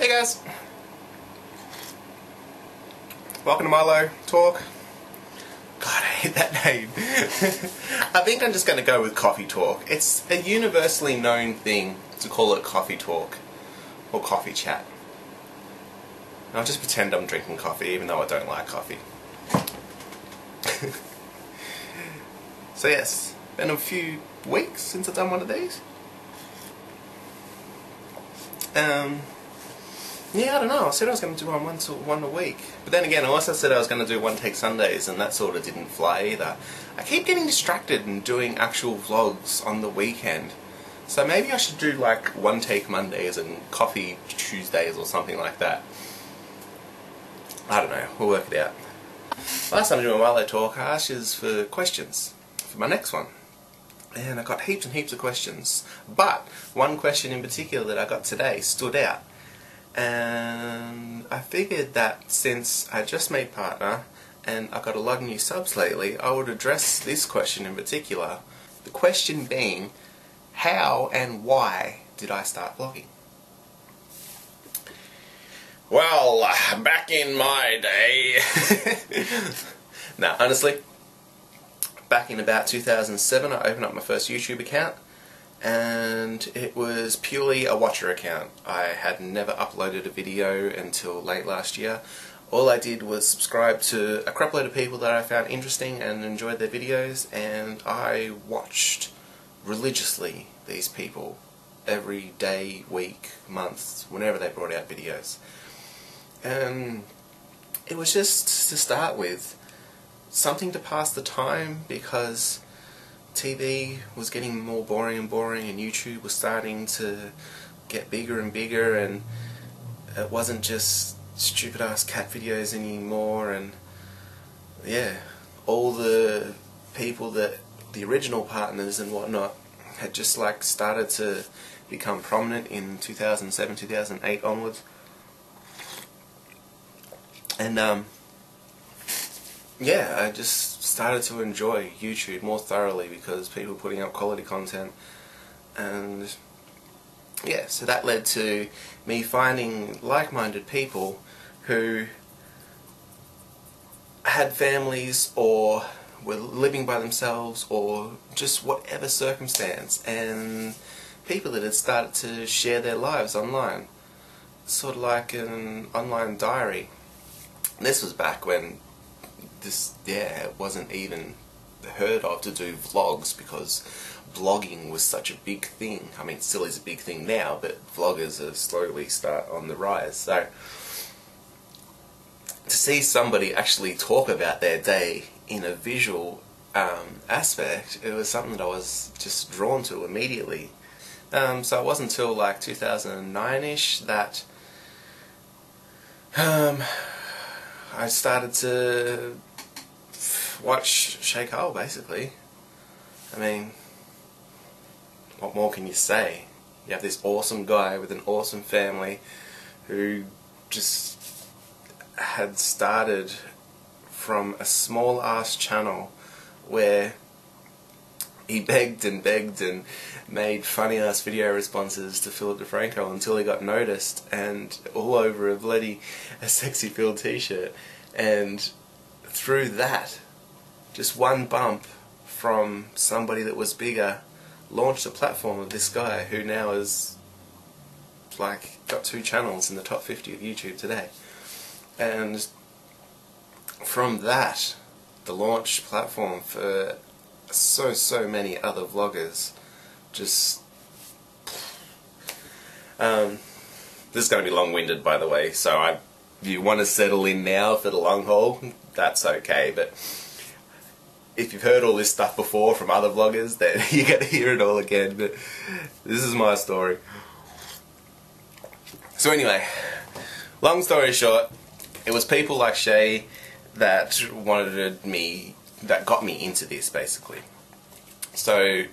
Hey guys, welcome to Milo Talk. God, I hate that name. I think I'm just going to go with Coffee Talk. It's a universally known thing to call it Coffee Talk or Coffee Chat. I'll just pretend I'm drinking coffee even though I don't like coffee. So yes, been a few weeks since I've done one of these. Yeah, I don't know. I said I was going to do one a week. But then again, I also said I was going to do one take Sundays, and that sort of didn't fly either. I keep getting distracted and doing actual vlogs on the weekend. So maybe I should do like one take Mondays and coffee Tuesdays or something like that. I don't know. We'll work it out. Last time I did my Milo Talk, I asked you for questions for my next one. And I got heaps and heaps of questions. But one question in particular that I got today stood out. And I figured that since I just made partner and I got a lot of new subs lately, I would address this question in particular. The question being, how and why did I start vlogging? Well, back in my day... Now, honestly, back in about 2007 I opened up my first YouTube account. And it was purely a watcher account. I had never uploaded a video until late last year. All I did was subscribe to a crap load of people that I found interesting and enjoyed their videos, and I watched religiously these people every day, week, month, whenever they brought out videos. And it was just, to start with, something to pass the time, because TV was getting more boring and boring, and YouTube was starting to get bigger and bigger, and it wasn't just stupid ass cat videos anymore. And yeah, all the people that the original partners and whatnot had just like started to become prominent in 2007, 2008 onwards. And yeah, I just started to enjoy YouTube more thoroughly because people were putting up quality content. And yeah, so that led to me finding like-minded people who had families or were living by themselves or just whatever circumstance, and people that had started to share their lives online, sort of like an online diary. This was back when it wasn't even heard of to do vlogs, because blogging was such a big thing. I mean, it still is a big thing now, but vloggers are slowly start on the rise. So to see somebody actually talk about their day in a visual aspect, it was something that I was just drawn to immediately. So it wasn't until like 2009-ish that I started to watch Shay Cole, basically. I mean, what more can you say? You have this awesome guy with an awesome family who just had started from a small ass channel where he begged and begged and made funny ass video responses to Philip DeFranco until he got noticed, and all over a Sexy Phil t-shirt. And through that, just one bump from somebody that was bigger launched a platform of this guy who now is like got 2 channels in the top 50 of YouTube today. And from that, the launch platform for so many other vloggers, just this is going to be long-winded, by the way, so if you want to settle in now for the long haul, that's okay. But if you've heard all this stuff before from other vloggers, then you're going to hear it all again. But this is my story. So anyway, long story short, it was people like Shay that that got me into this, basically. So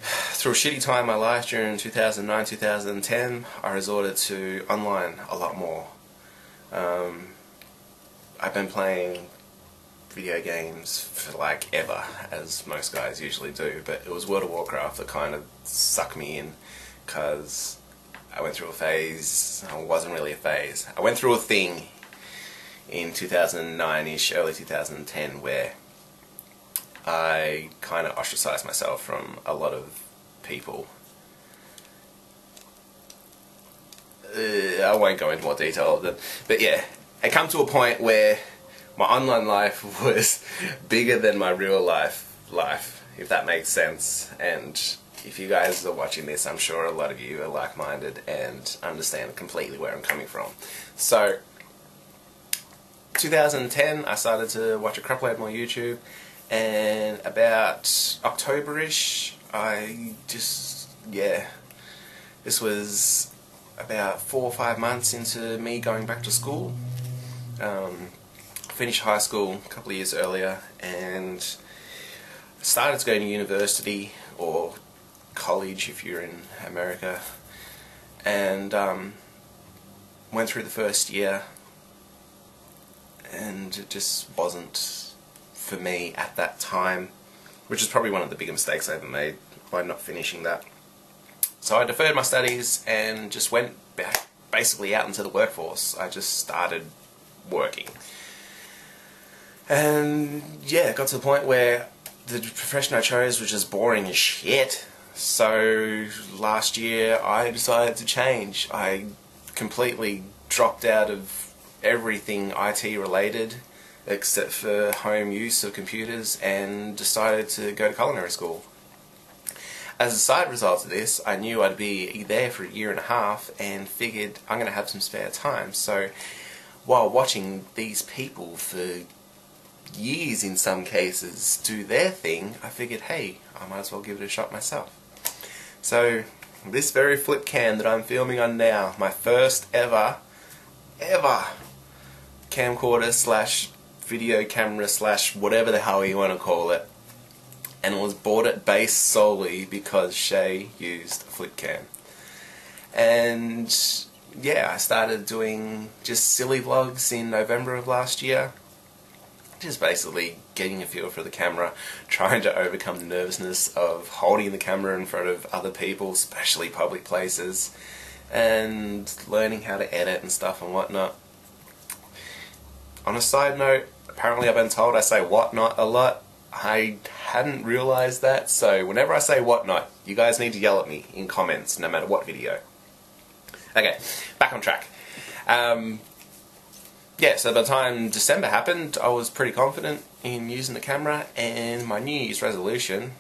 through a shitty time in my life during 2009, 2010, I resorted to online a lot more. I've been playing video games for like ever, as most guys usually do, but it was World of Warcraft that kind of sucked me in, because I went through a phase. It wasn't really a phase. I went through a thing in 2009-ish, early 2010, where I kind of ostracized myself from a lot of people. I won't go into more detail of them, but yeah, I come to a point where my online life was bigger than my real life, if that makes sense. And if you guys are watching this, I'm sure a lot of you are like-minded and understand completely where I'm coming from. So, 2010, I started to watch a crap load more YouTube, and about October-ish, this was about 4 or 5 months into me going back to school. Finished high school a couple of years earlier, and started to go to university, or college if you're in America, and went through the first year, and it just wasn't for me at that time, which is probably one of the bigger mistakes I ever made by not finishing that. So I deferred my studies and just went back basically out into the workforce. I just started working. And yeah, it got to the point where the profession I chose was just boring as shit. So last year I decided to change. I completely dropped out of everything IT related except for home use of computers, and decided to go to culinary school. As a side result of this, I knew I'd be there for 1.5 years and figured I'm going to have some spare time. So while watching these people for years in some cases do their thing, I figured, hey, I might as well give it a shot myself. So this very flip cam that I'm filming on now, my first ever camcorder slash video camera slash whatever the hell you want to call it, and it was bought at base solely because Shay used a flip cam. And yeah, I started doing just silly vlogs in November of last year, just basically getting a feel for the camera, trying to overcome the nervousness of holding the camera in front of other people, especially public places, and learning how to edit and stuff and whatnot. On a side note, apparently I've been told I say whatnot a lot. I hadn't realised that, so whenever I say whatnot, you guys need to yell at me in comments, no matter what video. Okay, back on track. Yeah, so by the time December happened, I was pretty confident in using the camera, and my New Year's resolution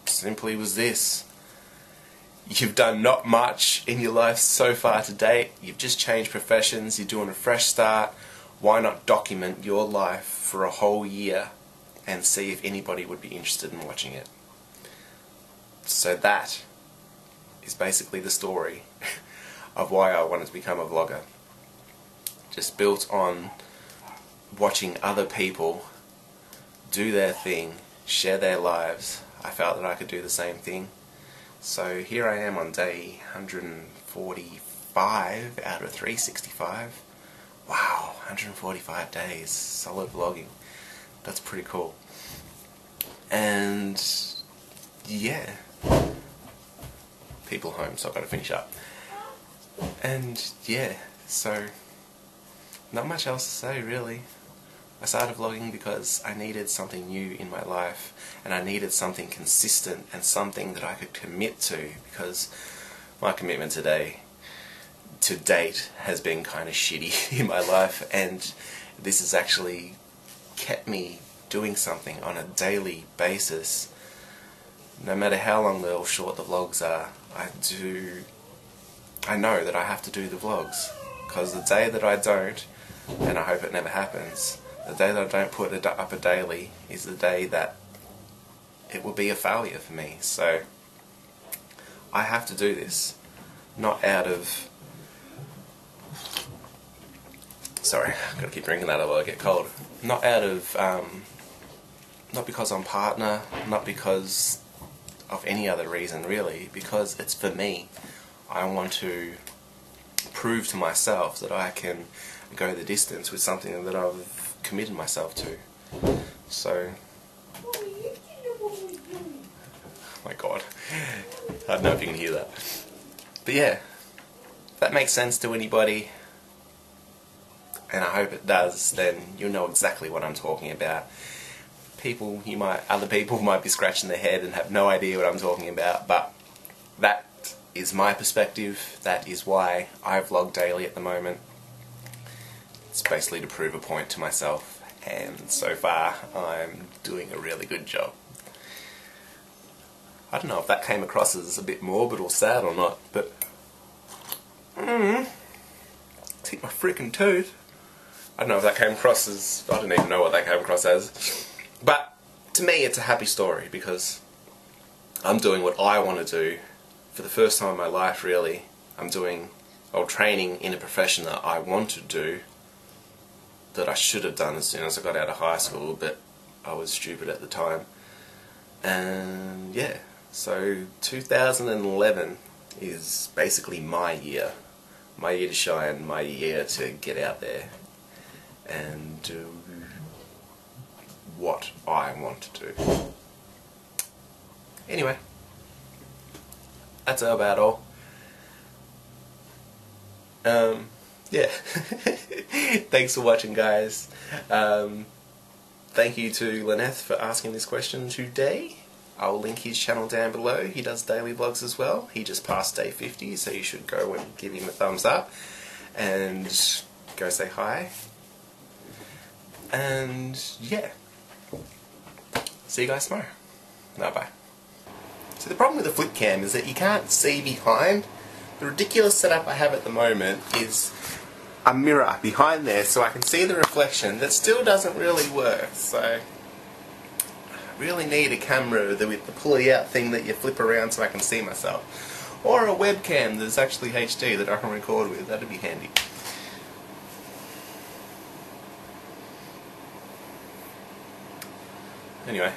simply was this. You've done not much in your life so far to date. You've just changed professions, you're doing a fresh start. Why not document your life for a whole year and see if anybody would be interested in watching it? So that is basically the story of why I wanted to become a vlogger. Just built on watching other people do their thing, share their lives. I felt that I could do the same thing. So here I am on day 145 out of 365. Wow, 145 days, solid vlogging. That's pretty cool. And yeah, people home, so I've got to finish up. And yeah, so not much else to say really. I started vlogging because I needed something new in my life, and I needed something consistent and something that I could commit to, because my commitment to date has been kind of shitty in my life, and this has actually kept me doing something on a daily basis. No matter how long or short the vlogs are, I know that I have to do the vlogs, because the day that I don't, and I hope it never happens, the day that I don't put it up a daily is the day that it will be a failure for me. So I have to do this, not out of... Sorry, I've got to keep drinking that or I'll get cold. Not out of... not because I'm partner, not because of any other reason really, because it's for me. I want to prove to myself that I can go the distance with something that I've committed myself to. So, oh my god, I don't know if you can hear that. But yeah, If that makes sense to anybody, and I hope it does, then you'll know exactly what I'm talking about. Other people might be scratching their head and have no idea what I'm talking about, but that is my perspective. That is why I vlog daily at the moment. It's basically to prove a point to myself, and so far I'm doing a really good job. I don't know if that came across as a bit morbid or sad or not, but take my freaking tooth. I don't know if that came across as, I don't even know what that came across as. But to me it's a happy story because I'm doing what I want to do for the first time in my life, really. I'm training in a profession that I want to do, that I should have done as soon as I got out of high school, but I was stupid at the time. And yeah, so 2011 is basically my year to shine, my year to get out there and do what I want to do. Anyway, that's about all. Yeah. Thanks for watching, guys. Thank you to Lyneth for asking this question today. I'll link his channel down below. He does daily vlogs as well. He just passed day 50, so you should go and give him a thumbs up and go say hi. And yeah, see you guys tomorrow. Bye. So the problem with the flip cam is that you can't see behind. The ridiculous setup I have at the moment is a mirror behind there so I can see the reflection. That still doesn't really work, so I really need a camera with the pulley out thing that you flip around so I can see myself. Or a webcam that's actually HD that I can record with. That'd be handy. Anyway.